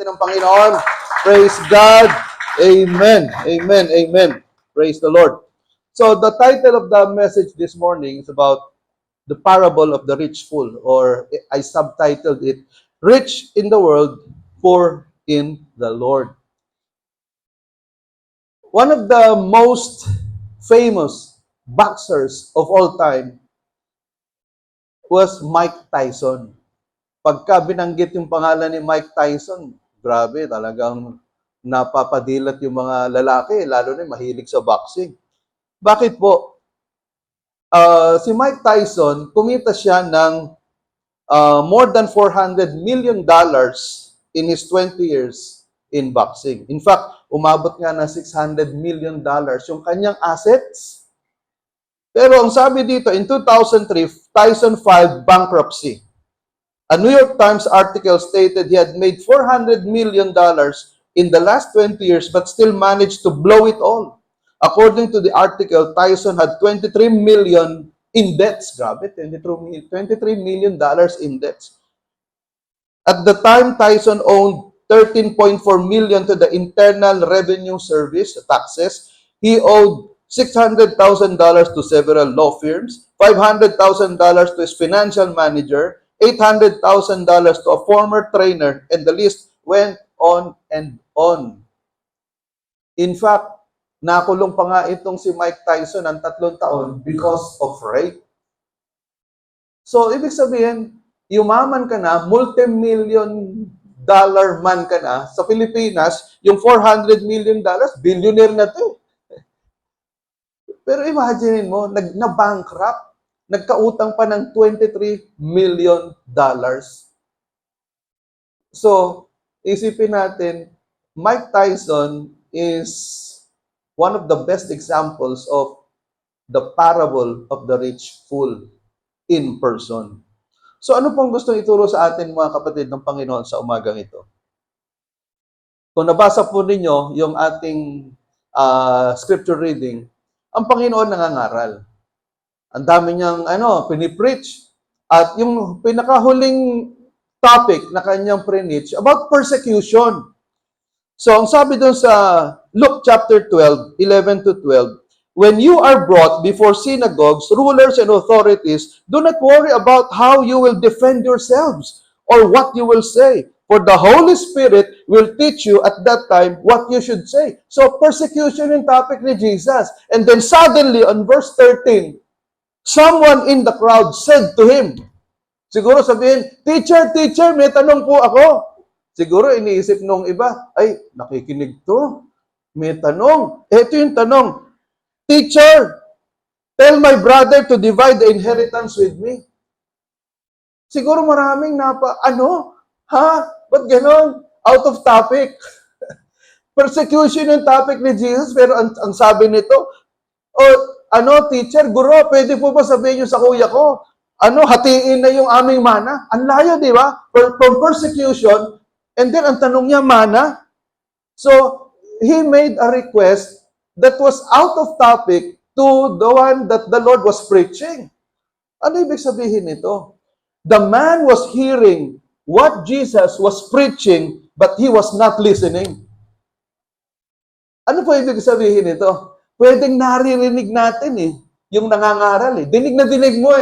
natin ang Panginoon. Praise God. Amen. Amen. Amen. Praise the Lord. So the title of the message this morning is about the parable of the rich fool, or I subtitled it, Rich in the World, Poor in the Lord. One of the most famous boxers of all time was Mike Tyson. Pagka binanggit yung pangalan ni Mike Tyson, grabe, talagang napapadilat yung mga lalaki, lalo na mahilig sa boxing. Bakit po? Si Mike Tyson, kumita siya ng more than $400 million in his 20 years in boxing. In fact, umabot nga na $600 million yung kanyang assets. Pero ang sabi dito, in 2003, Tyson filed bankruptcy. A New York Times article stated he had made $400 million in the last 20 years but still managed to blow it all. According to the article, Tyson had $23 million in debts. Grabe, $23 million in debts. At the time, Tyson owed $13.4 million to the Internal Revenue Service, taxes. He owed $600,000 to several law firms, $500,000 to his financial manager, $800,000 to a former trainer, and the list went on and on. In fact, nakulong pa nga itong si Mike Tyson ng 3 taon because of rape. So, ibig sabihin, yumaman ka na, multi-million dollar man ka na, sa Pilipinas, yung $400 million, billionaire na to. Pero imagine mo, na-bankrupt. Nagkautang pa ng $23 million. So, isipin natin, Mike Tyson is one of the best examples of the parable of the rich fool in person. So, ano pong gusto ituro sa atin, mga kapatid ng Panginoon, sa umagang ito? Kung nabasa po ninyo yung ating scripture reading, ang Panginoon nangangaral. Ang dami niyang pinipreach. At yung pinakahuling topic na kanyang preach about persecution. So, ang sabi doon sa Luke chapter 12, 11 to 12, when you are brought before synagogues, rulers, and authorities, do not worry about how you will defend yourselves or what you will say. For the Holy Spirit will teach you at that time what you should say. So, persecution yung topic ni Jesus. And then suddenly, on verse 13, someone in the crowd said to him, siguro sabihin, Teacher, may tanong po ako. Siguro iniisip nung iba, ay, nakikinig to. May tanong. Ito yung tanong, Teacher, tell my brother to divide the inheritance with me. Siguro maraming Ba't ganon? Out of topic. Persecution yung topic ni Jesus, pero ang sabi nito, teacher, guro, pwede po ba sabihin niyo sa kuya ko, hatiin na yung aming mana? Ang layo, di ba? From persecution, and then ang tanong niya, mana? So, he made a request that was out of topic to the one that the Lord was preaching. Ano ibig sabihin nito? The man was hearing what Jesus was preaching, but he was not listening. Ano po ibig sabihin nito? Pwedeng naririnig natin yung nangangaral Dinig na dinig mo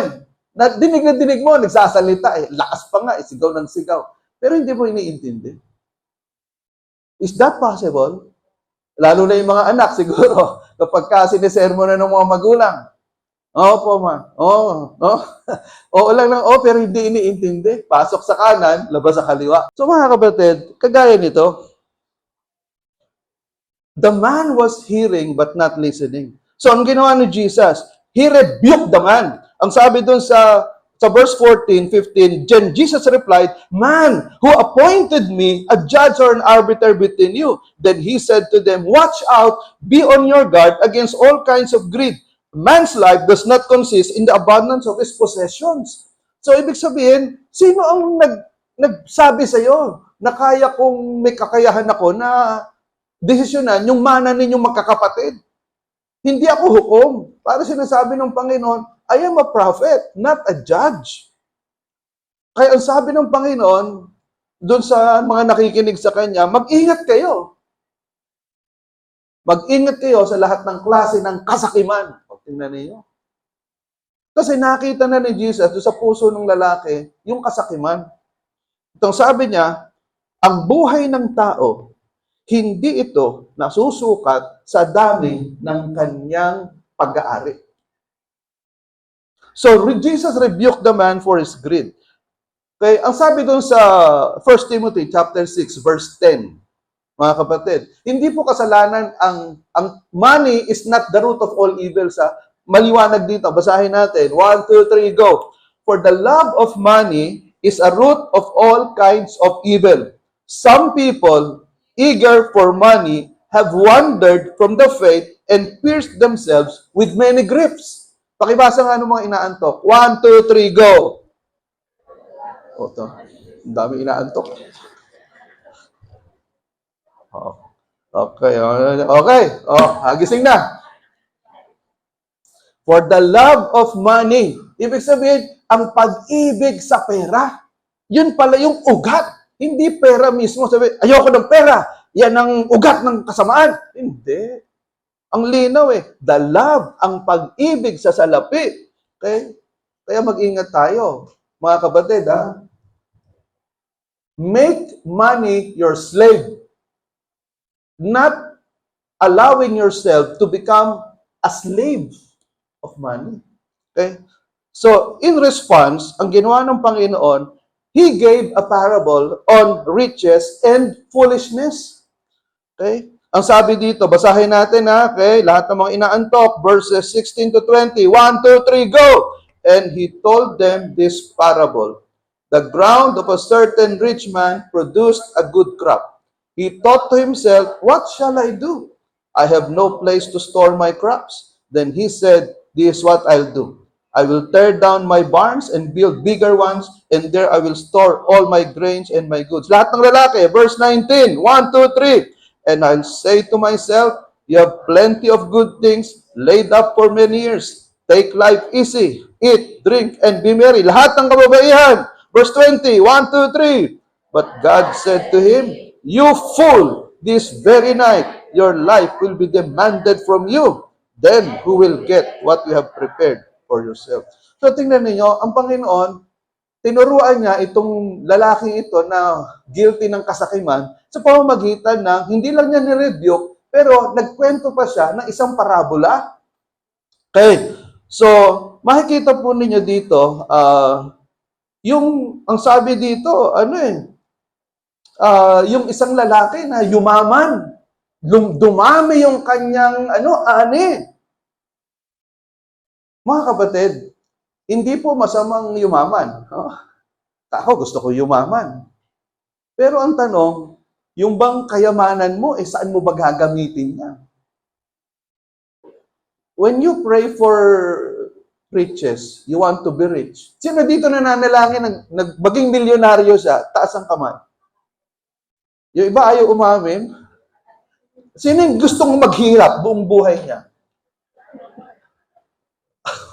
Dinig na dinig mo, nagsasalita Lakas pa nga, sigaw ng sigaw. Pero hindi mo iniintindi. Is that possible? Lalo na yung mga anak siguro, kapag sinisermo na ng mga magulang. Opo, ma. Oo lang, pero hindi iniintindi. Pasok sa kanan, labas sa kaliwa. So mga kapatid, kagaya nito, the man was hearing but not listening. So, ang ginawa ni Jesus, he rebuked the man. Ang sabi dun sa verse 14, 15, then Jesus replied, Man, who appointed me a judge or an arbiter between you? Then he said to them, Watch out, be on your guard against all kinds of greed. Man's life does not consist in the abundance of his possessions. So, ibig sabihin, sino ang nagsabi sa'yo na kaya kong may kakayahan ako na desisyonan yung mana ninyong magkakapatid? Hindi ako hukom. Para sinasabi ng Panginoon, I am a prophet, not a judge. Kaya ang sabi ng Panginoon, doon sa mga nakikinig sa kanya, mag-ingat kayo. Mag-ingat kayo sa lahat ng klase ng kasakiman. O, tingnan niyo. Kasi nakita na ni Jesus doon sa puso ng lalaki yung kasakiman. Itong sabi niya, ang buhay ng tao, hindi ito nasusukat sa dami ng kanyang pag-aari. So, Jesus rebuked the man for his greed. Okay, ang sabi doon sa 1 Timothy chapter 6 verse 10, mga kapatid, hindi po kasalanan ang money is not the root of all evil. Sa maliwanag dito, basahin natin. 1, 2, 3, go. For the love of money is a root of all kinds of evil. Some people, eager for money, have wandered from the faith and pierced themselves with many griefs. Pakibasa nga ng mga inaantok. 1, 2, 3, go. O, ito. Ang dami inaantok. Okay. Okay. Hagising na. For the love of money. Ibig sabihin, ang pag-ibig sa pera. Yun pala yung ugat. Hindi pera mismo. Sabi, ayoko ng pera. Yan ang ugat ng kasamaan. Hindi. Ang linaw The love, ang pag-ibig sa salapi. Okay? Kaya mag-ingat tayo. Mga kapatid, Make money your slave. Not allowing yourself to become a slave of money. Okay? So, in response, ang ginawa ng Panginoon, He gave a parable on riches and foolishness. Okay? Ang sabi dito, basahin natin okay? Lahat ng mga inaantok, verses 16 to 20. 1, 2, 3, go! And He told them this parable. The ground of a certain rich man produced a good crop. He thought to himself, what shall I do? I have no place to store my crops. Then he said, this is what I'll do. I will tear down my barns and build bigger ones, and there I will store all my grains and my goods. Lahat ng lalaki, verse 19, 1, 2, 3. And I'll say to myself, you have plenty of good things laid up for many years. Take life easy, eat, drink, and be merry. Lahat ng kababaihan. Verse 20, 1, 2, 3. But God said to him, you fool, this very night your life will be demanded from you. Then who will get what you have prepared for yourself? So tingnan niyo, ang Panginoon, tinuruan niya itong lalaking ito na guilty ng kasakiman sa pamamagitan ng hindi lang niya ni-rebuke, pero nagkwento pa siya ng isang parabola. Okay, so makikita po ninyo dito, ang sabi dito, yung isang lalaki na yumaman, dumami yung kanyang, ani. Mga kapatid, hindi po masamang yumaman. Ako, gusto ko yumaman. Pero ang tanong, yung bang kayamanan mo, saan mo ba gagamitin niya? When you pray for riches, you want to be rich. Sino dito nananalangin, maging milyonaryo siya, taas ang kamay. Yung iba ayaw umamin. Sino yung gustong maghirap buong buhay niya?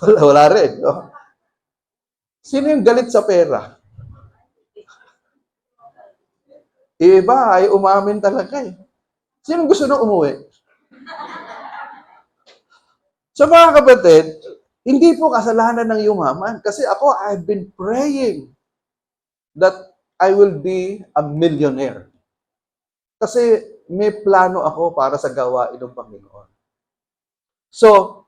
Wala rin. No? Sino yung galit sa pera? Yung iba ayaw umamin talaga Sino gusto na umuwi? So mga kapatid, hindi po kasalanan ng yumaman. Kasi ako, I've been praying that I will be a millionaire. Kasi may plano ako para sa gawain ng Panginoon. So,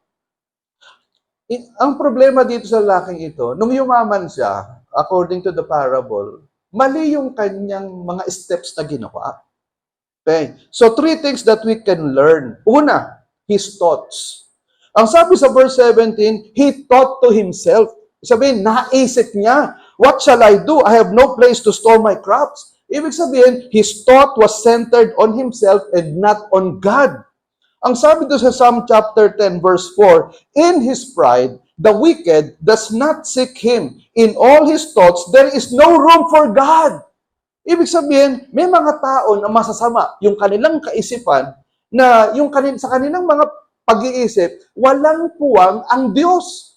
ang problema dito sa lalaking ito, nung yumaman siya, according to the parable, mali yung kanyang mga steps na ginawa. Okay? So, 3 things that we can learn. Una, his thoughts. Ang sabi sa verse 17, he thought to himself. Sabihin, naisip niya, what shall I do? I have no place to store my crops. Ibig sabihin, his thought was centered on himself and not on God. Ang sabi doon sa Psalm chapter 10 verse 4, in his pride, the wicked does not seek him. In all his thoughts, there is no room for God. Ibig sabihin, may mga tao na masasama yung kanilang kaisipan na sa kanilang mga pag-iisip, walang puwang ang Diyos.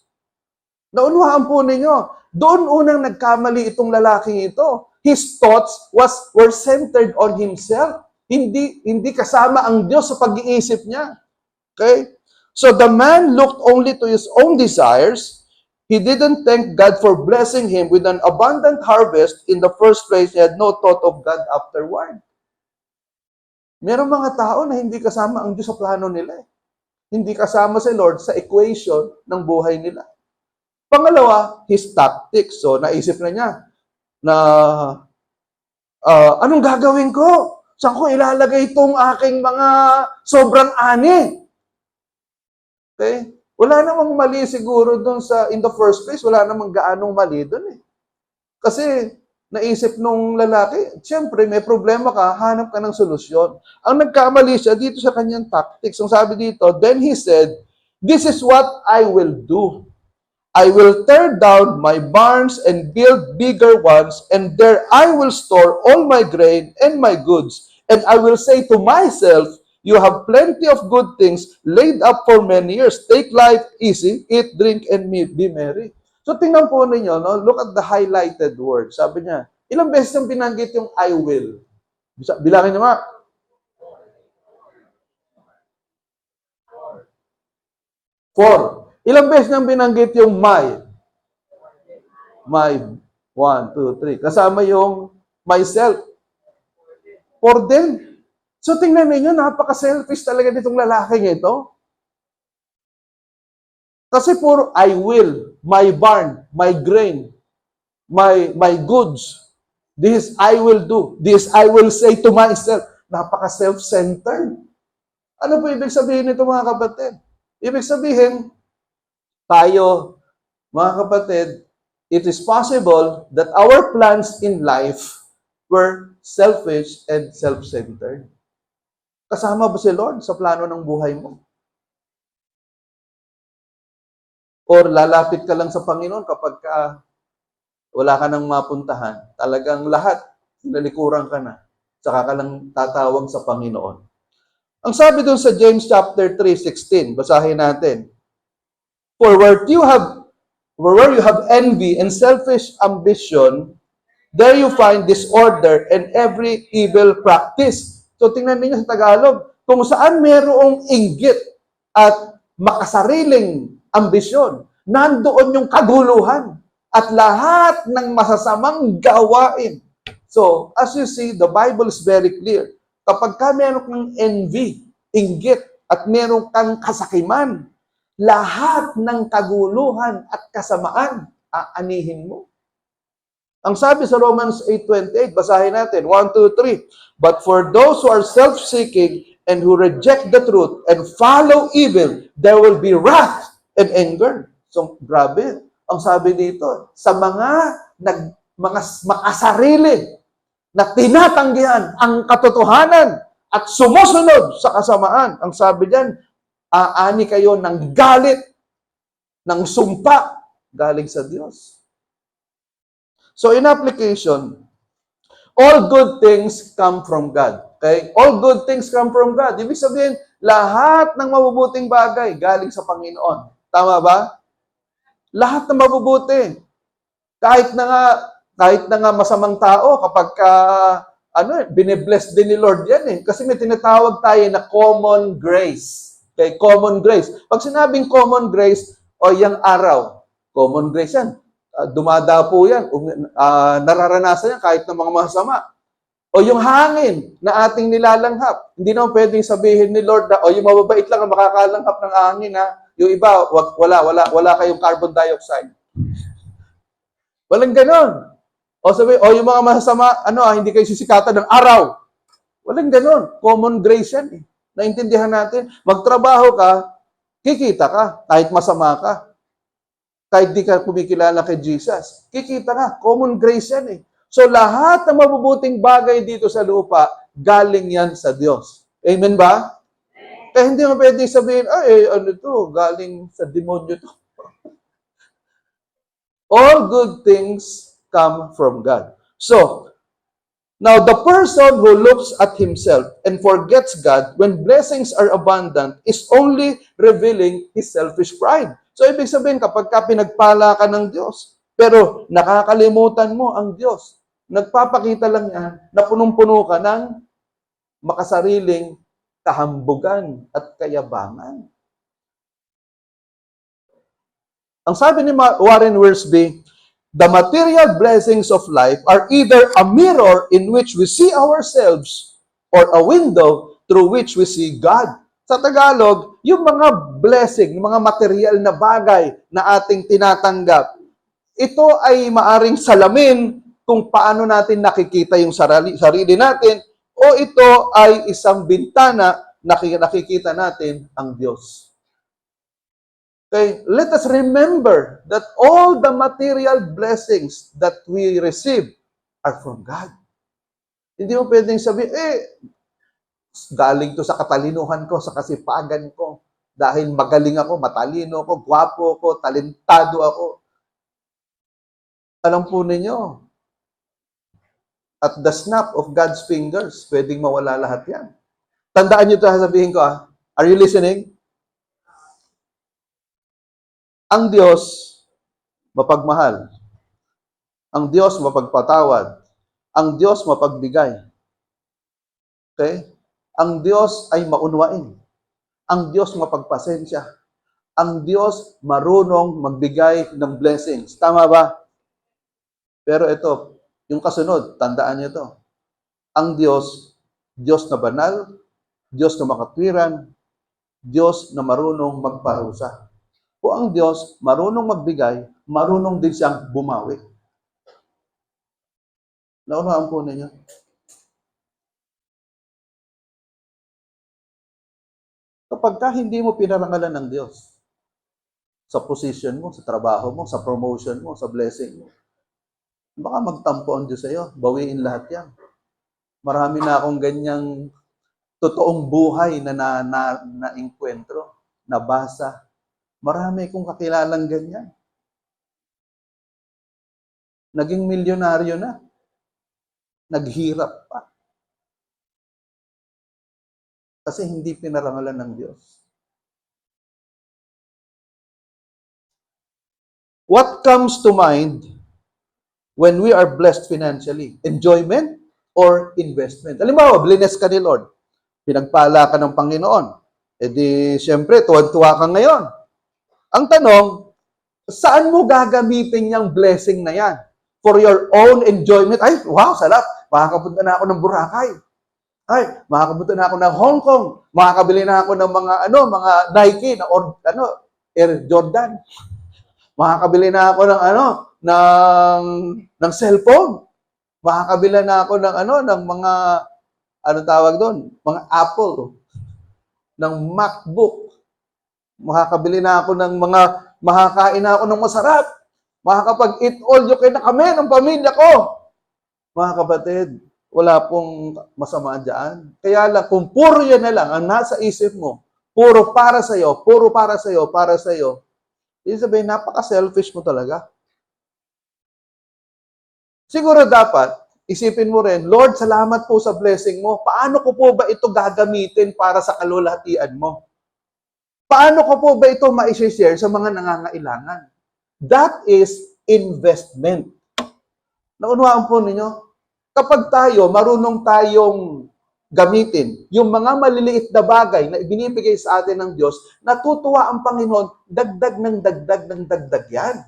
Naunawaan po ninyo, doon unang nagkamali itong lalaking ito. his thoughts were centered on himself. Hindi kasama ang Diyos sa pag-iisip niya. Okay? So the man looked only to his own desires. He didn't thank God for blessing him with an abundant harvest. In the first place, he had no thought of God afterward. Merong mga tao na hindi kasama ang Diyos sa plano nila. Hindi kasama si Lord sa equation ng buhay nila. Pangalawa, his tactics. So naisip na niya na anong gagawin ko? Saan ko ilalagay itong aking mga sobrang ani? Okay? Wala namang mali siguro doon in the first place, wala namang gaanong mali doon eh. Kasi naisip nung lalaki, siyempre may problema ka, hanap ka ng solusyon. Ang nagkamali siya dito sa kanyang tactics. Ang sabi dito, then he said, this is what I will do. I will tear down my barns and build bigger ones, and there I will store all my grain and my goods. And I will say to myself, you have plenty of good things laid up for many years. Take life easy, eat, drink, and be merry. So tingnan po ninyo, no? Look at the highlighted word. Sabi niya, ilang beses yung binanggit yung I will? Bilangin niyo nga. 4. Ilang beses niyang binanggit yung my? My. 1, 2, 3. Kasama yung myself. For them. So tingnan ninyo, napaka-selfish talaga nitong lalaking ito. Kasi puro I will, my barn, my grain, my goods. This I will do. This I will say to myself. Napaka-self-centered. Ano po ibig sabihin nito mga kapatid? Ibig sabihin, tayo, mga kapatid, it is possible that our plans in life were selfish and self-centered. Kasama ba si Lord sa plano ng buhay mo? Or lalapit ka lang sa Panginoon kapag wala ka nang mapuntahan, talagang lahat, nalikuran ka na, saka ka lang tatawag sa Panginoon. Ang sabi doon sa James chapter 3:16, basahin natin. For where you have envy and selfish ambition, there you find disorder and every evil practice. So tingnan niyo sa Tagalog, kung saan mayroong inggit at makasariling ambisyon, nandoon yung kaguluhan at lahat ng masasamang gawain. So, as you see, the Bible is very clear. Kapag ka meron kang envy, inggit, at meron kang kasakiman, lahat ng kaguluhan at kasamaan, aanihin mo. Ang sabi sa Romans 8:28, basahin natin, 1, 2, 3. But for those who are self-seeking and who reject the truth and follow evil, there will be wrath and anger. So, grabe. Ang sabi dito, sa mga makasarili na tinatanggihan ang katotohanan at sumusunod sa kasamaan, ang sabi diyan, aani kayo ng galit, ng sumpa, galing sa Diyos. So in application, all good things come from God. Okay? All good things come from God. Ibig sabihin, lahat ng mabubuting bagay galing sa Panginoon. Tama ba? Lahat ng mabubuti. Kahit na nga masamang tao, kapag binibless din ni Lord yan eh. Kasi may tinatawag tayo na common grace. Okay? Common grace. Pag sinabing common grace, o yung araw, common grace yan. Dumadapo yan, nararanasan yan kahit ng mga masama. O yung hangin na ating nilalanghap. Hindi naman pwedeng sabihin ni Lord na, yung mababait lang ang makakalanghap ng hangin ha. Yung iba, wala kayong carbon dioxide. Walang ganon. O sabi, yung mga masama, hindi kayo sisikatan ng araw. Walang ganon. Common grace yan eh. Naintindihan natin, magtrabaho ka, kikita ka, kahit masama ka. Kahit di ka kumikilala kay Jesus. Kikita ka, common grace yan eh. So lahat ng mabubuting bagay dito sa lupa, galing yan sa Diyos. Amen ba? Kaya hindi mo pwedeng sabihin, galing sa demonyo to. All good things come from God. So, now the person who looks at himself and forgets God when blessings are abundant is only revealing his selfish pride. So, ibig sabihin, kapag ka pinagpala ka ng Diyos, pero nakakalimutan mo ang Diyos, nagpapakita lang yan na punong-puno ka ng makasariling kahambugan at kayabangan. Ang sabi ni Warren Wiersbe, the material blessings of life are either a mirror in which we see ourselves or a window through which we see God. Sa Tagalog, yung mga blessing, yung mga material na bagay na ating tinatanggap, ito ay maaring salamin kung paano natin nakikita yung sarili natin, o ito ay isang bintana na nakikita natin ang Diyos. Okay, let us remember that all the material blessings that we receive are from God. Hindi mo pwedeng sabihin, galing to sa katalinuhan ko, sa kasipagan ko, dahil magaling ako, matalino ako, gwapo ako, talentado ako. Alam po ninyo, at the snap of God's fingers, pwedeng mawala lahat yan. Tandaan nyo ito, sabihin ko, are you listening? Ang Diyos, mapagmahal. Ang Diyos, mapagpatawad. Ang Diyos, mapagbigay. Okay? Ang Diyos ay maunawain. Ang Diyos, mapagpasensya. Ang Diyos, marunong magbigay ng blessings. Tama ba? Pero ito, yung kasunod, tandaan niyo ito. Ang Diyos, Diyos na banal, Diyos na makatwiran, Diyos na marunong magparusa. Kung ang Diyos marunong magbigay, marunong din siyang bumawi. Naunawaan po ninyo? Kapag hindi mo pinarangalan ng Diyos, sa position mo, sa trabaho mo, sa promotion mo, sa blessing mo, baka magtampo ang Diyos sa iyo, bawiin lahat yan. Marami na akong ganyang totoong buhay na na-enkwentro, nabasa. Marami kong kakilalang ganyan. Naging milyonaryo na. Naghirap pa. Kasi hindi pinarangalan ng Diyos. What comes to mind when we are blessed financially? Enjoyment or investment? Halimbawa, blessed ka ni Lord. Pinagpala ka ng Panginoon. E di, siyempre, tuwan-tuwa ka ngayon. Ang tanong, saan mo gagamitin yung blessing na yan? For your own enjoyment? Ay, wow, sarap. Makakapunta na ako ng Boracay. Ay, makakapunta na ako ng Hong Kong. Makakabili na ako ng mga Nike na Air Jordan. Makakabili na ako ng cellphone. Makakabili na ako ng mga tawag doon? Mga Apple, ng MacBook. Makakabili na ako ng makakain na ako ng masarap. Makakapag-eat all you can na kami ng pamilya ko. Mga kapatid, wala pong masama dyan. Kaya lang, kung puro yan na lang ang nasa isip mo, puro para sa'yo, para sa'yo, ibig sabihin, napaka-selfish mo talaga. Siguro dapat, isipin mo rin, Lord, salamat po sa blessing mo. Paano ko po ba ito gagamitin para sa kalulahatian mo? Paano ko po ba ito ma-share sa mga nangangailangan? That is investment. Naunawaan po ninyo? Kapag marunong tayong gamitin yung mga maliliit na bagay na ibinibigay sa atin ng Diyos, natutuwa ang Panginoon, dagdag ng dagdag yan.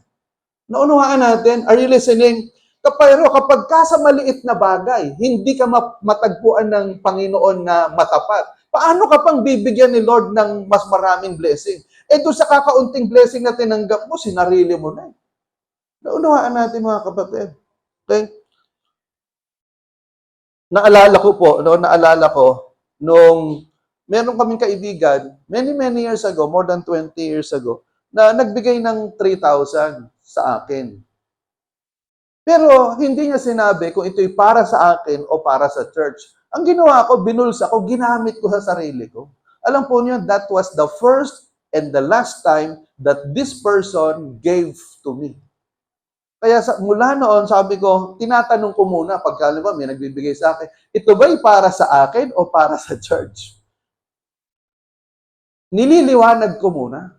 Naunawaan natin? Are you listening? Kapag sa maliit na bagay, hindi ka matagpuan ng Panginoon na matapat. Paano ka pang bibigyan ni Lord ng mas maraming blessing? Doon sa kakaunting blessing na tinanggap mo, sinarili mo na. Naunawaan natin mga kapatid. Okay? Naalala ko, nung meron kaming kaibigan, many years ago, more than 20 years ago, na nagbigay ng 3,000 sa akin. Pero hindi niya sinabi kung ito'y para sa akin o para sa church. Ang ginawa ko, binulsa ko, ginamit ko sa sarili ko. Alam po niyo, that was the first and the last time that this person gave to me. Kaya mula noon, sabi ko, tinatanong ko muna, pagka may nagbibigay sa akin, ito ba'y para sa akin o para sa church? Nililiwanag ko muna.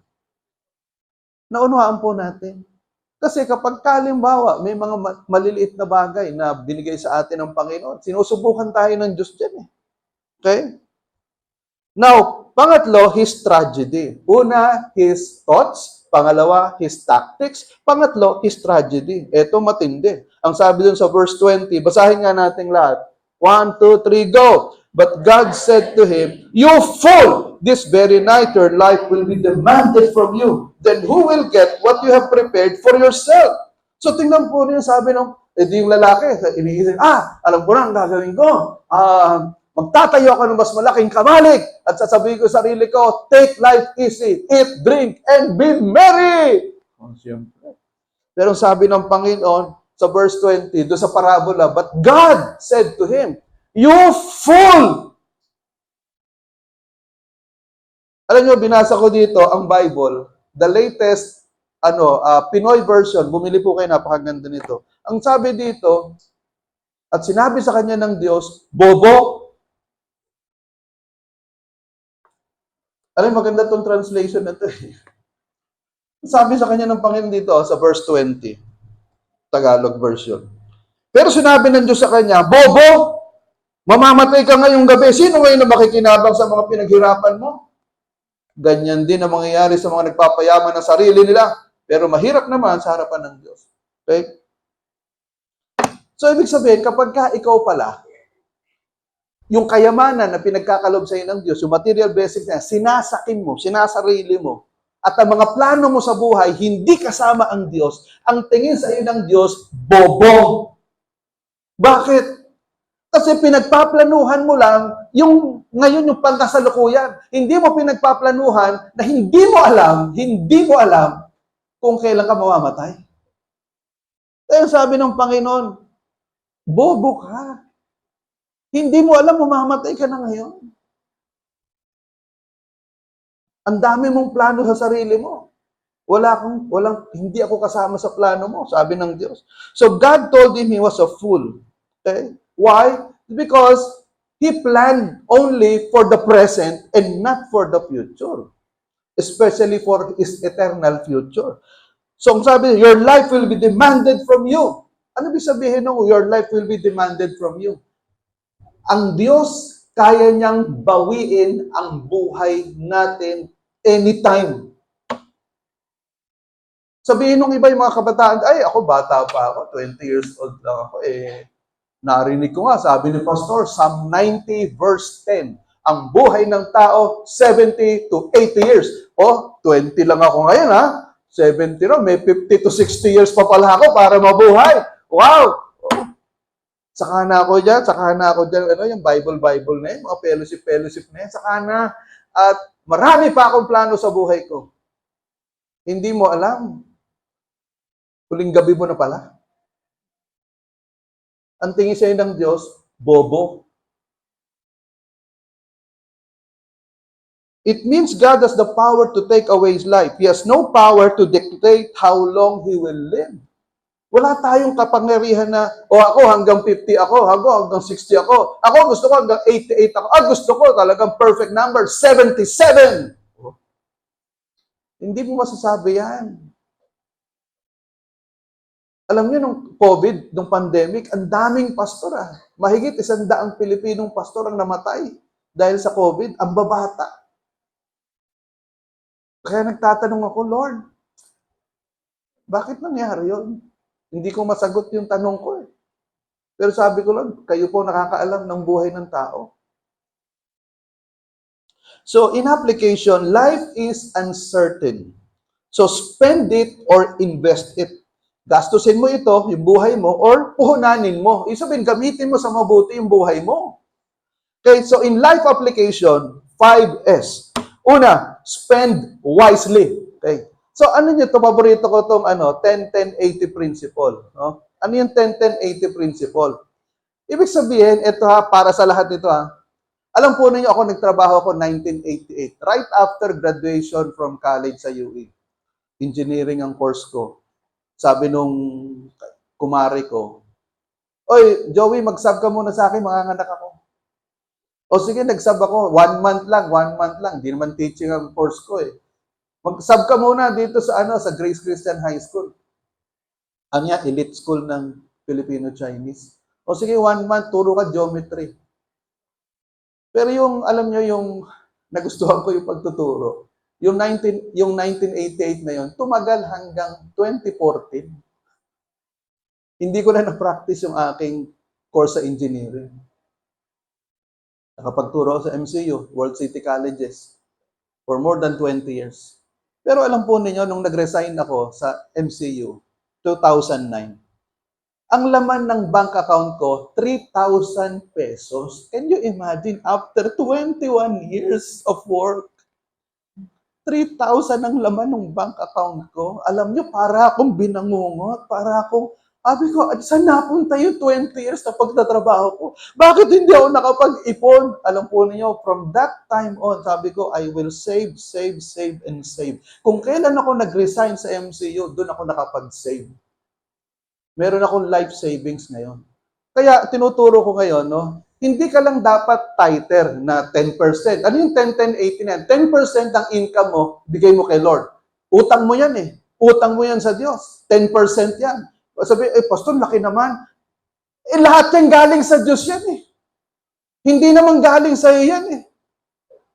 Naunawaan po natin. Kasi kapag kalimbawa, may mga maliliit na bagay na binigay sa atin ng Panginoon, sinusubukan tayo ng Diyos dyan eh. Okay? Now, pangatlo, his tragedy. Una, his thoughts. Pangalawa, his tactics. Pangatlo, his tragedy. Ito matindi. Ang sabi dun sa verse 20, basahin nga natin lahat. 1, 2, 3, go! But God said to him, "You fool! This very night your life will be demanded from you. Then who will get what you have prepared for yourself?" So tingnan po niyo, sabi nung, yung lalaki, iniisip, alam ko na ang gagawin ko. Magtatayo ako ng mas malaking kamalik at sasabihin ko sa sarili ko, take life easy, eat, drink, and be merry. Siyempre. Pero sabi ng Panginoon, sa verse 20, doon sa parabola, but God said to him, "You fool!" Alam nyo, binasa ko dito ang Bible, the latest Pinoy version, bumili po kayo, napakaganda nito. Ang sabi dito, at sinabi sa kanya ng Diyos, bobo. Alam, maganda itong translation na ito. Sabi sa kanya ng Panginoon dito, sa verse 20, Tagalog version. Pero sinabi ng Diyos sa kanya, bobo, mamamatay ka ngayong gabi. Sino ngayon na makikinabang sa mga pinaghirapan mo? Ganyan din ang mangyayari sa mga nagpapayaman ng sarili nila. Pero mahirap naman sa harapan ng Diyos. Okay? So, ibig sabihin, kapag ka ikaw pala, yung kayamanan na pinagkakalob sa iyo ng Diyos, yung material blessings na sinasakin mo, sinasarili mo, at ang mga plano mo sa buhay, hindi kasama ang Diyos, ang tingin sa iyo ng Diyos, bobo. Bakit? Kasi pinagpaplanuhan mo lang ngayon yung pangkasalukuyan. Hindi mo pinagpaplanuhan na hindi mo alam kung kailan ka mamamatay. Kaya sabi ng Panginoon, bobo ka. Hindi mo alam, mamamatay ka na ngayon. Ang dami mong plano sa sarili mo. Hindi ako kasama sa plano mo, sabi ng Diyos. So God told him he was a fool. Okay? Why? Because he planned only for the present and not for the future. Especially for his eternal future. So ang sabi, your life will be demanded from you. Ano ibig sabihin nung your life will be demanded from you? Ang Diyos, kaya niyang bawiin ang buhay natin anytime. Sabihin nung iba yung mga kabataan, ay, ako bata pa ako, 20 years old lang ako. Narinig ko nga, sabi ni Pastor, Psalm 90 verse 10, ang buhay ng tao, 70 to 80 years. 20 lang ako ngayon, 70 na, may 50 to 60 years pa pala ako para mabuhay. Wow! Saka na ako dyan, yung Bible na yun, mga fellowship na yun, saka na. At marami pa akong plano sa buhay ko. Hindi mo alam. Huling gabi mo na pala. Ang tingin sa'yo ng Diyos, bobo. It means God has the power to take away his life. He has no power to dictate how long he will live. Wala tayong kapangyarihan na, ako hanggang 50 ako, hanggang 60 ako. Ako gusto ko hanggang 88 ako. Gusto ko talagang perfect number, 77. Hindi mo masasabi yan. Alam niyo, nung COVID, nung pandemic, ang daming pastor. Mahigit 100 Pilipinong pastor ang namatay dahil sa COVID. Ang babata. Kaya nagtatanong ako, Lord, bakit nangyari yun? Hindi ko masagot yung tanong ko. Pero sabi ko lang, kayo po nakakaalam ng buhay ng tao. So, in application, life is uncertain. So, spend it or invest it. Gastusin mo ito, yung buhay mo, or puhunanin mo. Ibig sabihin, gamitin mo sa mabuti yung buhay mo. Okay, so in life application, 5S. Una, spend wisely. Okay. So, ano nyo ito? Paborito ko itong 10-10-80 principle. No? Ano yung 10-10-80 principle? Ibig sabihin, ito para sa lahat ito Alam po ninyo, ako nagtrabaho ako 1988. Right after graduation from college sa UE. Engineering ang course ko. Sabi nung kumari ko, "Oy, Joey, mag-sub ka muna sa akin, manganganak ako." O sige, nag-sub ako. 1 month lang. Hindi naman teaching ang course ko Mag-sub ka muna dito sa Grace Christian High School. Ano yan? Elite school ng Filipino-Chinese. O sige, 1 month, turo ka geometry. Pero yung, alam nyo, yung nagustuhan ko yung pagtuturo, yung 1988 na yun, tumagal hanggang 2014. Hindi ko na na-practice yung aking course sa engineering. Nakapagturo ako sa MCU, World City Colleges, for more than 20 years. Pero alam po ninyo, nung nag-resign ako sa MCU, 2009, ang laman ng bank account ko, 3,000 pesos. Can you imagine, after 21 years of work, 3,000 ang laman ng bank account ko. Alam nyo, para akong binangungot, para akong, sabi ko, saan napunta yung 20 years na pagtatrabaho ko? Bakit hindi ako nakapag-ipon? Alam po niyo, from that time on, sabi ko, I will save, save, save, and save. Kung kailan ako nag-resign sa MCU, doon ako nakapag-save. Meron akong life savings ngayon. Kaya tinuturo ko ngayon, no, hindi ka lang dapat tighter na 10%. Ano yung 10-10-80 na yan? 10% ng income mo, bigay mo kay Lord. Utang mo yan eh. Utang mo yan sa Diyos. 10% yan. Sabi, pastor, laki naman. Lahat yan galing sa Diyos yan eh. Hindi naman galing sa iyo yan eh.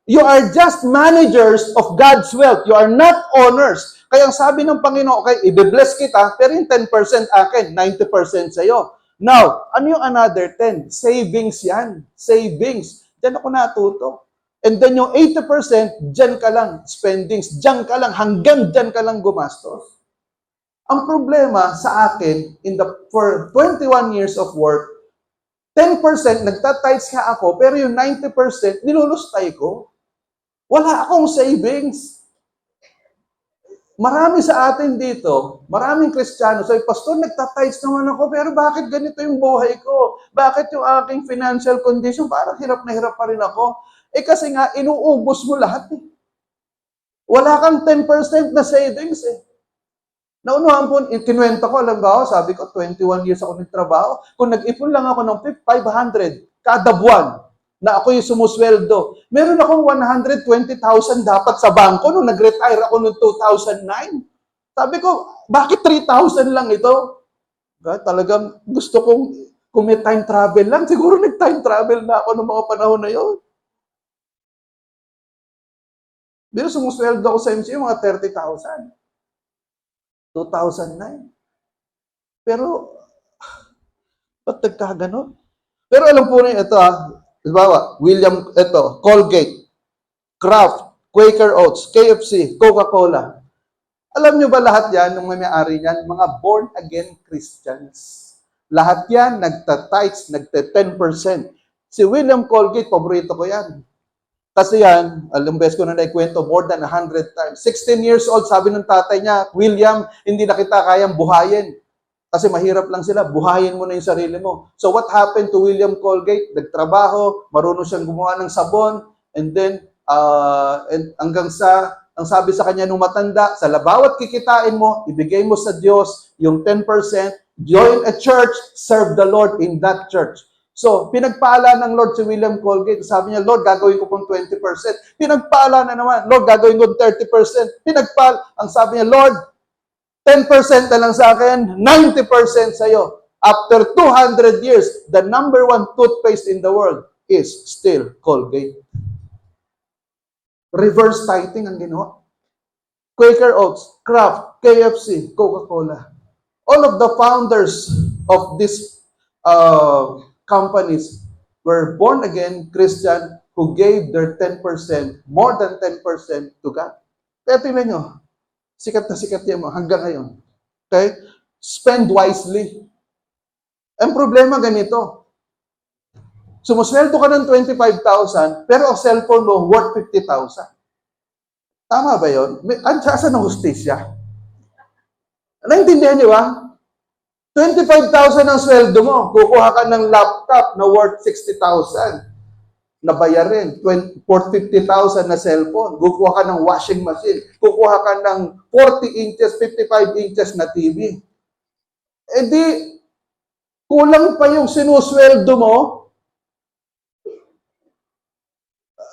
You are just managers of God's wealth. You are not owners. Kaya ang sabi ng Panginoon, okay, i-bless kita, pero yung 10% akin, 90% sa'yo. Now, ano yung another 10? Savings yan. Savings. Diyan ako natuto. And then yung 80%, diyan ka lang. Spendings, diyan ka lang. Hanggang diyan ka lang gumastos. Ang problema sa akin, for 21 years of work, 10% nagtatides ka ako, pero yung 90% nilulustay ko. Wala akong savings. Marami sa atin dito, maraming Kristiyano, sabi, pastor, nagtatides naman ako, pero bakit ganito yung buhay ko? Bakit yung aking financial condition? Parang hirap na hirap pa rin ako. Kasi nga, inuubos mo lahat eh. Wala kang 10% na savings eh. Naunuhan po, kinuwenta ko, alam ba ako, sabi ko, 21 years ako nagtrabaho. Kung nag-ipon lang ako ng 500 kada buwan, na ako yung sumusweldo. Meron akong 120,000 dapat sa bangko nung nag-retire ako noong 2009. Sabi ko, bakit 3,000 lang ito? Talagang gusto kong, kung may time travel lang, siguro nag-time travel na ako noong mga panahon na yun. Pero sumusweldo ako sa MCU, mga 30,000. 2009. Pero, ba't nagkaganon? Pero alam po rin ito halimbawa, Colgate, Kraft, Quaker Oats, KFC, Coca-Cola. Alam nyo ba lahat yan, nung may-ari yan, mga born-again Christians. Lahat yan, nagta-tithes, nagta-10%. Si William Colgate, paborito ko yan. Kasi yan, alam beses ko na naikwento, more than 100 times. 16 years old, sabi ng tatay niya, William, hindi na kita kayang buhayin. Kasi mahirap lang sila, buhayin mo na yung sarili mo. So what happened to William Colgate? Nagtrabaho, marunong siyang gumawa ng sabon, and then, hanggang sa, ang sabi sa kanya nung matanda, sa bawat kikitain mo, ibigay mo sa Diyos yung 10%, join a church, serve the Lord in that church. So, pinagpala ng Lord si William Colgate. Sabi niya, Lord, gagawin ko pong 20%. Pinagpala na naman, Lord, gagawin ko 30%. Ang sabi niya, Lord, 10% na lang sa akin, 90% sa'yo. After 200 years, the number one toothpaste in the world is still Colgate. Reverse tithing ang ginawa. Quaker Oats, Kraft, KFC, Coca-Cola. All of the founders of these companies were born-again Christian who gave their 10%, more than 10% to God. Kaya tingnan nyo, sikat na sikat yan mo hanggang ngayon. Okay? Spend wisely. Ang problema ganito. Sumusweldo ka ng 25,000, pero ang cellphone mo worth 50,000. Tama ba yun? Saan ang hustisya? Naintindihan niyo ba? 25,000 ang sweldo mo, kukuha ka ng laptop na worth 60,000 na bayarin, 50,000 na cellphone, kukuha ka ng washing machine, kukuha ka ng 40 inches, 55 inches na TV. Di, kulang pa yung sinusweldo mo.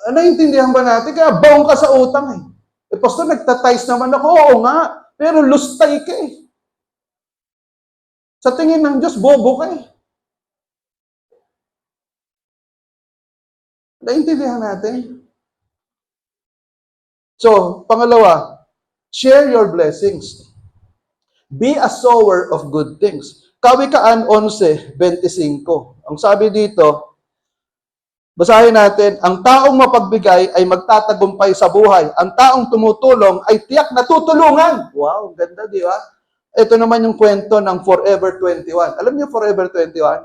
Naintindihan ba natin? Kaya baong ka sa utang pastor, nagtatize naman ako. Oo nga, pero lustay ka eh. Sa tingin ng Diyos, bobo ka eh. Naintindihan natin? So, pangalawa, share your blessings. Be a sower of good things. Kawikaan 11:25. Ang sabi dito, basahin natin, ang taong mapagbigay ay magtatagumpay sa buhay. Ang taong tumutulong ay tiyak na tutulungan. Wow, ganda, di ba? Ito naman yung kwento ng Forever 21. Alam niyo Forever 21?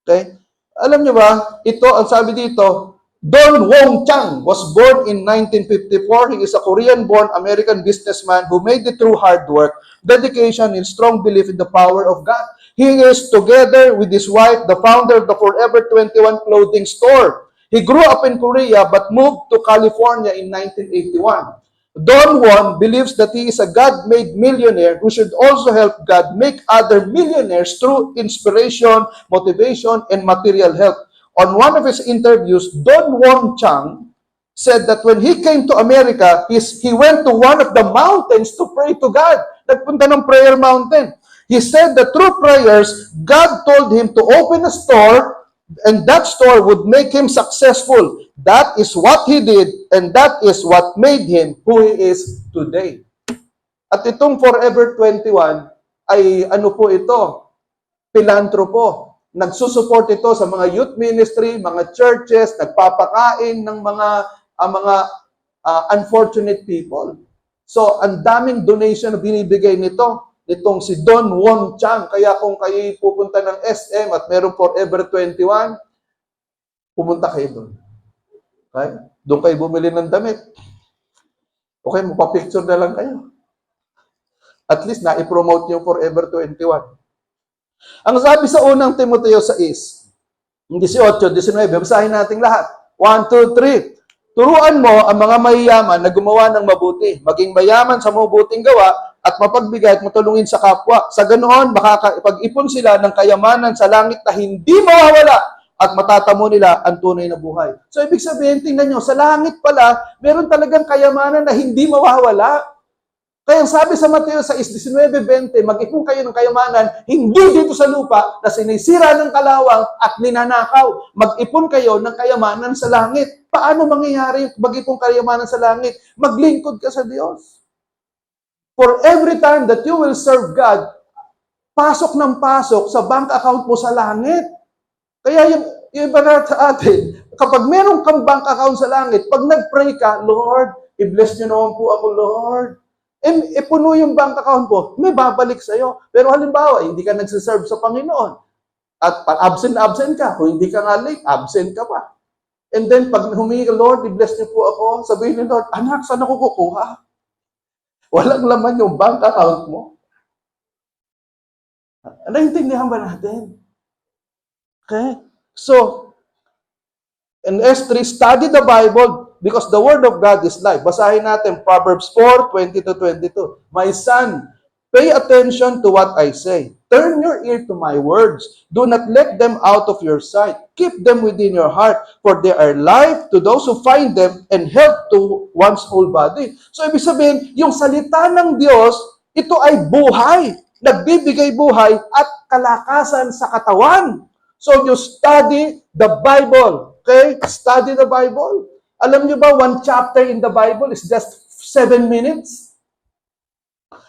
Okay? Alam niyo ba, ito, ang sabi dito, Don Wong Chang was born in 1954. He is a Korean-born American businessman who made it through hard work, dedication, and strong belief in the power of God. He is, together with his wife, the founder of the Forever 21 clothing store. He grew up in Korea but moved to California in 1981. Don Won believes that he is a God-made millionaire who should also help God make other millionaires through inspiration, motivation, and material help. On one of his interviews, Don Won Chang said that when he came to America, he went to one of the mountains to pray to God. Nagpunta ng prayer mountain. He said that through prayers, God told him to open a store, and that store would make him successful. That is what he did, and that is what made him who he is today. At itong Forever 21 ay ano po ito? Pilantropo. Nagsusupport ito sa mga youth ministry, mga churches, nagpapakain ng mga unfortunate people. So, ang daming donation na binibigay nitong si Don Won Chang. Kaya kung kayo pupunta ng SM at merong Forever 21, pumunta kayo doon. Okay? Doon kayo bumili ng damit. Okay, magpa-picture na lang kayo. At least na-promote yung Forever 21. Ang sabi sa unang Timoteo 6, 18, 19, basahin natin lahat. 1, 2, 3. Turuan mo ang mga mayayaman na gumawa ng mabuti, maging mayaman sa mabuting gawa at mapagbigay at matulungin sa kapwa. Sa ganoon, makakapag-ipon sila ng kayamanan sa langit na hindi mawawala at matatamo nila ang tunay na buhay. So, ibig sabihin, tingnan nyo, sa langit pala, meron talagang kayamanan na hindi mawawala. Kaya sabi sa Mateo 6:19-20, mag-ipon kayo ng kayamanan, hindi dito sa lupa na sinisira ng kalawang at ninanakaw. Mag-ipon kayo ng kayamanan sa langit. Paano mangyayari mag-ipon kayamanan sa langit? Maglingkod ka sa Diyos. For every time that you will serve God, pasok ng pasok sa bank account mo sa langit. Kaya yung iba na sa atin, kapag meron kang bank account sa langit, pag nag-pray ka, Lord, i-bless niyo naman po ako, Lord. Puno yung bank account mo, may babalik sa'yo. Pero halimbawa, hindi ka nagsiserve sa Panginoon. At absent ka. Kung hindi ka nga late, absent ka pa. And then, pag humingi ka, Lord, i-bless niyo po ako, sabihin ni Lord, anak, saan ako kukuha? Walang laman yung bank account mo. Naintindihan ba natin? Okay? So, in S3, study the Bible because the Word of God is life. Basahin natin Proverbs 4:20-22. My son, pay attention to what I say. Turn your ear to my words. Do not let them out of your sight. Keep them within your heart, for they are life to those who find them and health to one's whole body. So, ibig sabihin, yung salita ng Diyos, ito ay buhay. Nagbibigay buhay at kalakasan sa katawan. So, you study the Bible. Okay? Study the Bible. Alam niyo ba, one chapter in the Bible is just 7 minutes?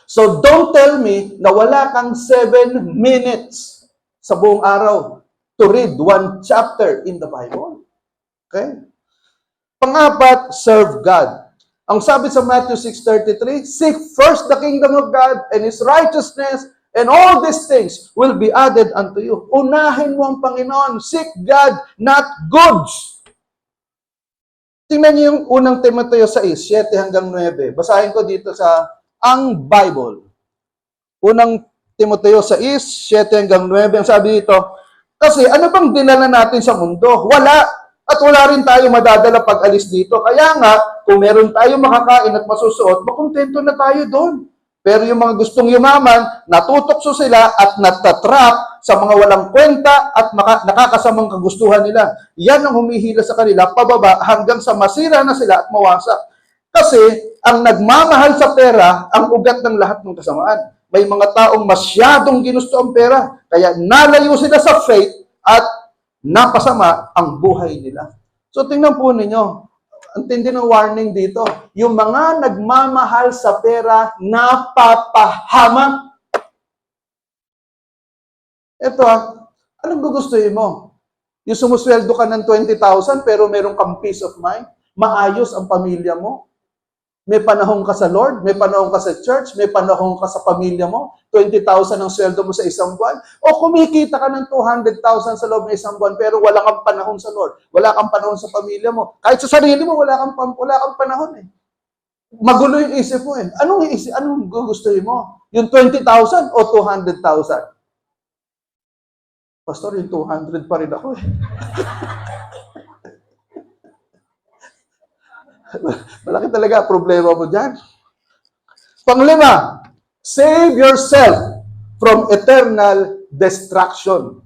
So, don't tell me na wala kang 7 minutes sa buong araw to read one chapter in the Bible. Okay? Pang-apat, serve God. Ang sabi sa Matthew 6:33, seek first the kingdom of God and His righteousness, and all these things will be added unto you. Unahin mo ang Panginoon. Seek God, not goods. Tingnan niyo yung unang Timoteo 6:7-9. Basahin ko dito sa ang Bible. Unang Timoteo 6:7-9. Ang sabi dito, kasi ano bang dinala natin sa mundo? Wala. At wala rin tayo madadala pag alis dito. Kaya nga, kung meron tayo makakain at masusuot, makontento na tayo doon. Pero yung mga gustong yumaman, natutokso sila at natatrap sa mga walang kwenta at nakakasamang kagustuhan nila. Yan ang humihila sa kanila pababa hanggang sa masira na sila at mawasak. Kasi ang nagmamahal sa pera ang ugat ng lahat ng kasamaan. May mga taong masyadong ginusto ang pera, kaya nalayo sila sa faith at napasama ang buhay nila. So tingnan po ninyo, ang tindi ng warning dito, yung mga nagmamahal sa pera, napapahamak. Ito anong gugustuhin mo? Yung sumusweldo ka ng 20,000 pero meron kang peace of mind? Maayos ang pamilya mo? May panahon ka sa Lord, may panahon ka sa church, may panahon ka sa pamilya mo, 20,000 ang sweldo mo sa isang buwan, o kumikita ka ng 200,000 sa loob ng isang buwan, pero wala kang panahon sa Lord, wala kang panahon sa pamilya mo. Kahit sa sarili mo, wala kang panahon eh. Magulo yung isip mo eh. Anong gugustuhin mo? Yung 20,000 o 200,000? Pastor, yung 200 pa rin ako eh. Malaki talaga problema mo dyan. Panglima, save yourself from eternal destruction.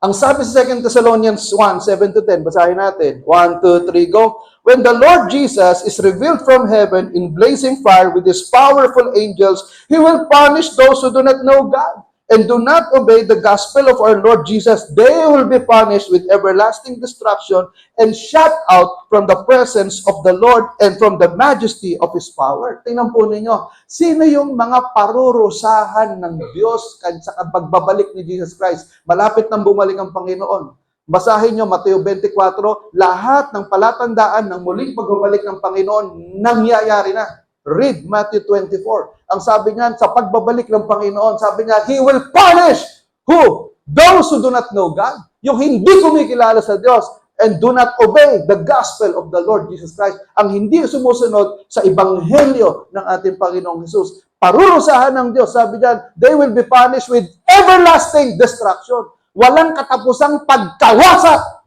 Ang sabi sa 2 Thessalonians 1, 7-10, basahin natin. 1, 2, 3, go. When the Lord Jesus is revealed from heaven in blazing fire with His powerful angels, He will punish those who do not know God and do not obey the gospel of our Lord Jesus. They will be punished with everlasting destruction and shut out from the presence of the Lord and from the majesty of His power. Tingnan po ninyo, sino yung mga parurusahan ng Diyos sa pagbabalik ni Jesus Christ? Malapit nang bumalik ang Panginoon. Basahin nyo, Mateo 24, lahat ng palatandaan ng muling pagbabalik ng Panginoon, nangyayari na. Read Matthew 24. Ang sabi niyan, sa pagbabalik ng Panginoon, sabi niya, He will punish who? Those who do not know God. Yung hindi kumikilala sa Diyos and do not obey the gospel of the Lord Jesus Christ. Ang hindi sumusunod sa ebanghelyo ng ating Panginoong Jesus. Parurusahan ng Diyos. Sabi niyan, they will be punished with everlasting destruction. Walang katapusang pagkawasak.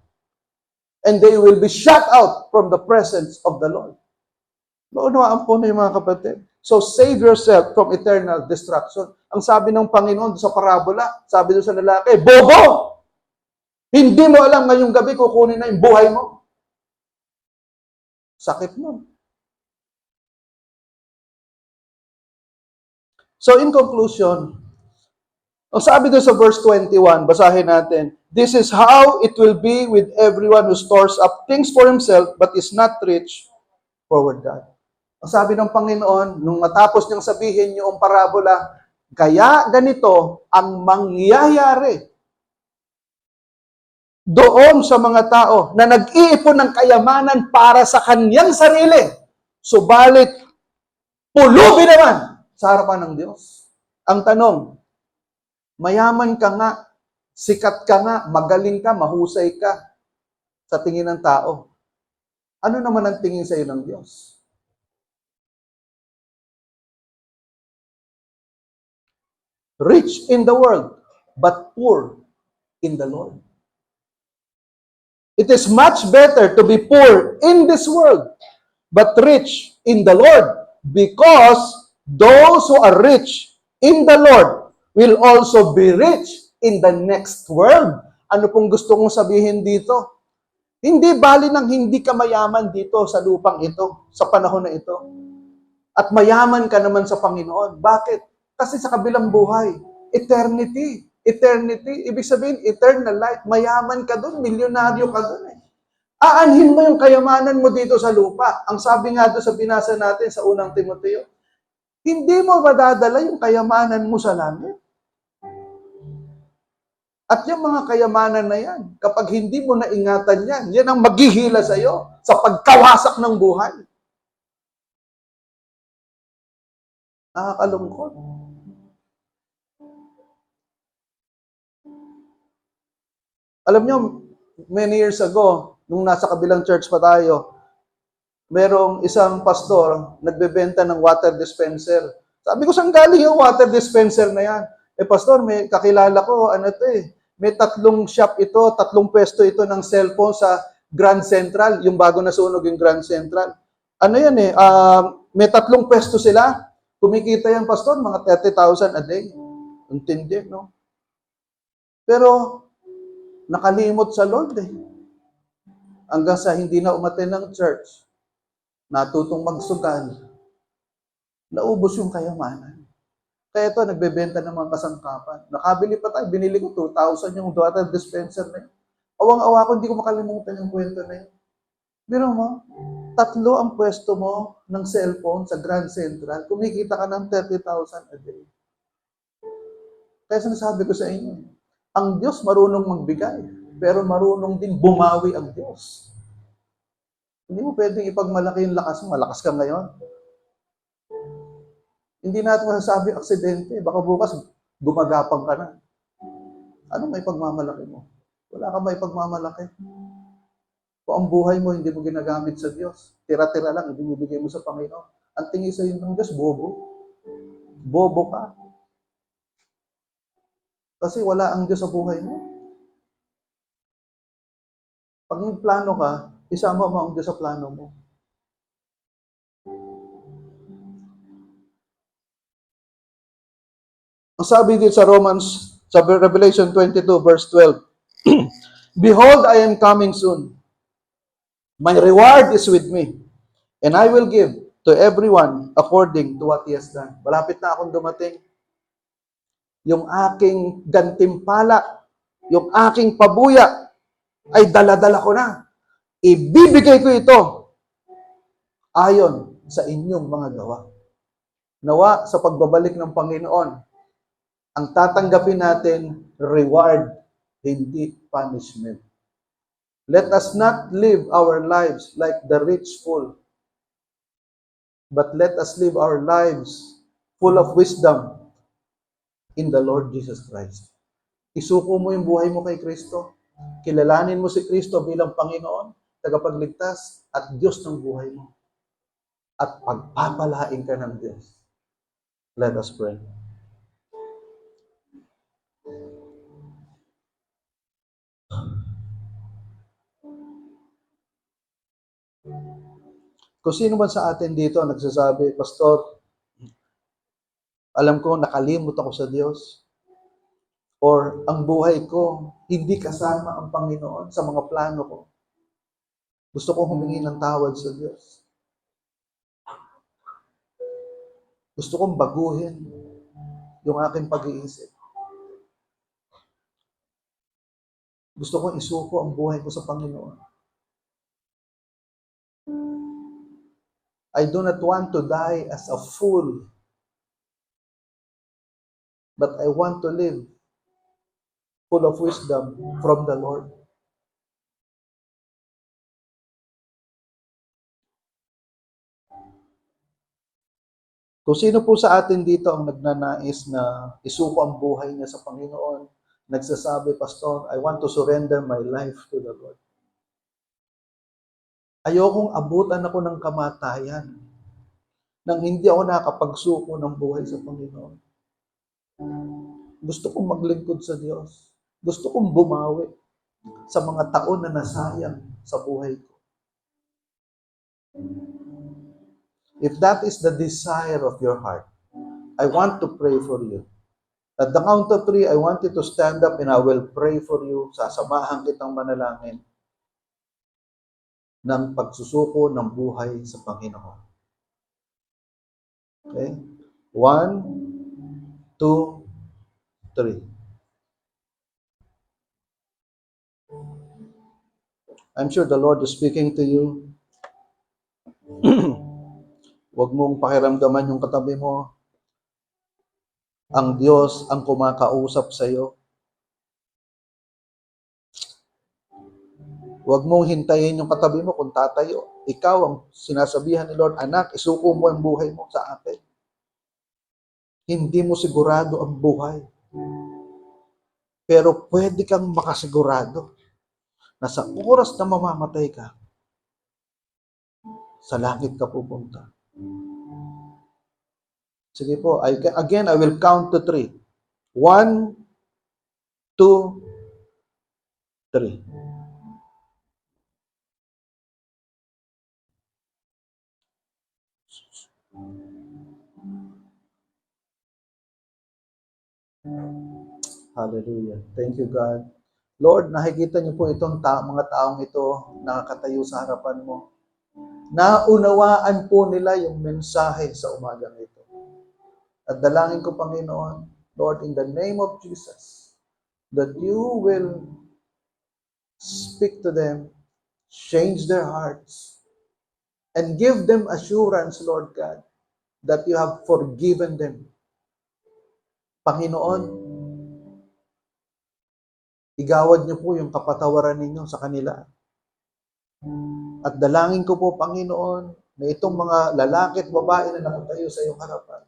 And they will be shut out from the presence of the Lord. Naunawaan po na yung mga kapatid. So, save yourself from eternal destruction. Ang sabi ng Panginoon sa parabola, sabi doon sa lalaki, bobo! Hindi mo alam ngayong gabi kukunin na yung buhay mo. Sakit nun. So, in conclusion, ang sabi doon sa verse 21, basahin natin, this is how it will be with everyone who stores up things for himself but is not rich forward God. Ang sabi ng Panginoon, nung matapos niyang sabihin yung parabola, kaya ganito ang mangyayari doon sa mga tao na nag-iipon ng kayamanan para sa kanyang sarili. Subalit, pulubi naman sa harapan ng Diyos. Ang tanong, mayaman ka nga, sikat ka nga, magaling ka, mahusay ka sa tingin ng tao. Ano naman ang tingin sa iyo ng Diyos? Rich in the world, but poor in the Lord. It is much better to be poor in this world, but rich in the Lord, because those who are rich in the Lord will also be rich in the next world. Ano pong gusto kong sabihin dito? Hindi bali ng hindi ka mayaman dito sa lupang ito, sa panahon na ito. At mayaman ka naman sa Panginoon. Bakit? Kasi sa kabilang buhay, eternity. Eternity, ibig sabihin, eternal life. Mayaman ka doon, milyonaryo ka doon eh. Aanhin mo yung kayamanan mo dito sa lupa. Ang sabi nga doon sa binasa natin sa unang Timoteo, hindi mo madadala yung kayamanan mo sa langit. At yung mga kayamanan na yan, kapag hindi mo naingatan yan, yan ang maghihila sa iyo sa pagkawasak ng buhay. Nakakalungkot. Alam nyo, many years ago, nung nasa kabilang church pa tayo, merong isang pastor nagbebenta ng water dispenser. Sabi ko, saan galing yung water dispenser na yan? Pastor, may kakilala ko, may 3 shop ito, 3 pwesto ito ng cellphone sa Grand Central, yung bago nasunog yung Grand Central. May 3 pwesto sila. Kumikita yan, pastor, mga 30,000 a day. Intindi, no? Pero, nakalimot sa Lord eh. Hanggang sa hindi na umattend ng church, natutong magsugal, naubos yung kayamanan. Kaya ito, nagbebenta ng mga kasangkapan. Nakabili pa tayo, binili ko 2,000 yung water dispenser na yun. Awang-awa ko, hindi ko makalimutan yung kwento na yun. Biro mo, 3 ang pwesto mo ng cellphone sa Grand Central, kumikita ka ng 30,000 a day. Kaya sinasabi ko sa inyo, ang Diyos marunong magbigay, pero marunong din bumawi ang Diyos. Hindi mo pwedeng ipagmalaki yung lakas mo, malakas ka ngayon. Hindi natin masasabi aksidente, baka bukas gumagapang ka na. Ano may pagmamalaki mo? Wala ka may pagmamalaki. Kung ang buhay mo hindi mo ginagamit sa Diyos, tira-tira lang, ibinibigay mo sa Panginoon. Ang tingin sa iyo ng Diyos, bobo. Bobo ka. Kasi wala ang Diyos sa buhay mo. Pag may plano ka, isama mo ang Diyos sa plano mo. Ang sabi dito sa sa Revelation 22 verse 12, Behold, I am coming soon. My reward is with me, and I will give to everyone according to what he has done. Malapit na akong dumating. Yung aking gantimpala, yung aking pabuya, ay dala-dala ko na. Ibibigay ko ito ayon sa inyong mga gawa. Nawa sa pagbabalik ng Panginoon, ang tatanggapin natin, reward, hindi punishment. Let us not live our lives like the rich fool, but let us live our lives full of wisdom in the Lord Jesus Christ. Isuko mo yung buhay mo kay Kristo. Kilalanin mo si Kristo bilang Panginoon, tagapagligtas, at Diyos ng buhay mo. At pagpapalain ka ng Diyos. Let us pray. Kung sino man sa atin dito ang nagsasabi, Pastor, alam ko nakalimot ako sa Diyos, or ang buhay ko hindi kasama ang Panginoon sa mga plano ko. Gusto ko humingi ng tawad sa Diyos. Gusto kong baguhin yung aking pag-iisip. Gusto kong isuko ang buhay ko sa Panginoon. I do not want to die as a fool, but I want to live full of wisdom from the Lord. Kung sino po sa atin dito ang nagnanais na isuko ang buhay niya sa Panginoon, nagsasabi, Pastor, I want to surrender my life to the Lord. Ayokong abutan ako ng kamatayan nang hindi ako nakapagsuko ng buhay sa Panginoon. Gusto kong maglingkod sa Diyos. Gusto kong bumawi sa mga taon na nasayang sa buhay ko. If that is the desire of your heart, I want to pray for you. At the count of 3, I want you to stand up and I will pray for you. Sasamahan kitang manalangin ng pagsusuko ng buhay sa Panginoon. Okay? 1, 2, 3. I'm sure the Lord is speaking to you. Huwag mong pakiramdaman yung katabi mo. Ang Diyos ang kumakausap sa iyo. Huwag mong hintayin yung katabi mo kung tatayo. Ikaw ang sinasabihan ni Lord, anak, isuko mo ang buhay mo sa akin. Hindi mo sigurado ang buhay. Pero pwede kang makasigurado na sa oras na mamamatay ka, sa langit ka pupunta. Sige po, again, I will count to 3. 1, 2, 3. Hallelujah. Thank you, God. Lord, nakikita niyo po itong mga taong ito nakakatayo sa harapan mo. Naunawaan po nila yung mensahe sa umagang ito. At dalangin ko, Panginoon, Lord, in the name of Jesus, that you will speak to them, change their hearts, and give them assurance, Lord God, that you have forgiven them. Panginoon, igawad niyo po yung kapatawaran ninyo sa kanila. At dalangin ko po, Panginoon, na itong mga lalaki at babae na nakatayo sa iyong harapan,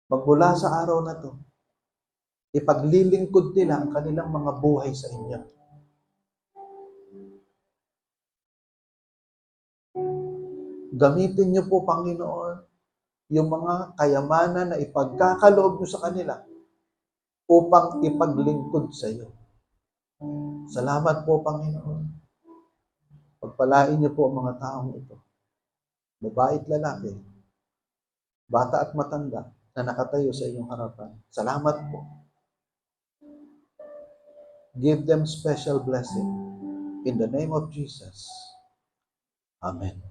magmula sa araw na to, ipaglilingkod nila ang kanilang mga buhay sa inyo. Gamitin niyo po, Panginoon, yung mga kayamanan na ipagkakaloob niyo sa kanila upang ipaglingkod sa iyo. Salamat po, Panginoon. Pagpalain niyo po ang mga taong ito, babae at lalaki, bata at matanda, na nakatayo sa iyong harapan. Salamat po. Give them special blessing. In the name of Jesus. Amen.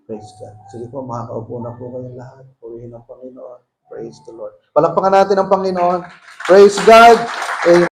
Praise God. Sige po, makakaupo na po kayong lahat. Purihin ang Panginoon. Praise the Lord. Palakpakan natin ang Panginoon. Praise God. Amen.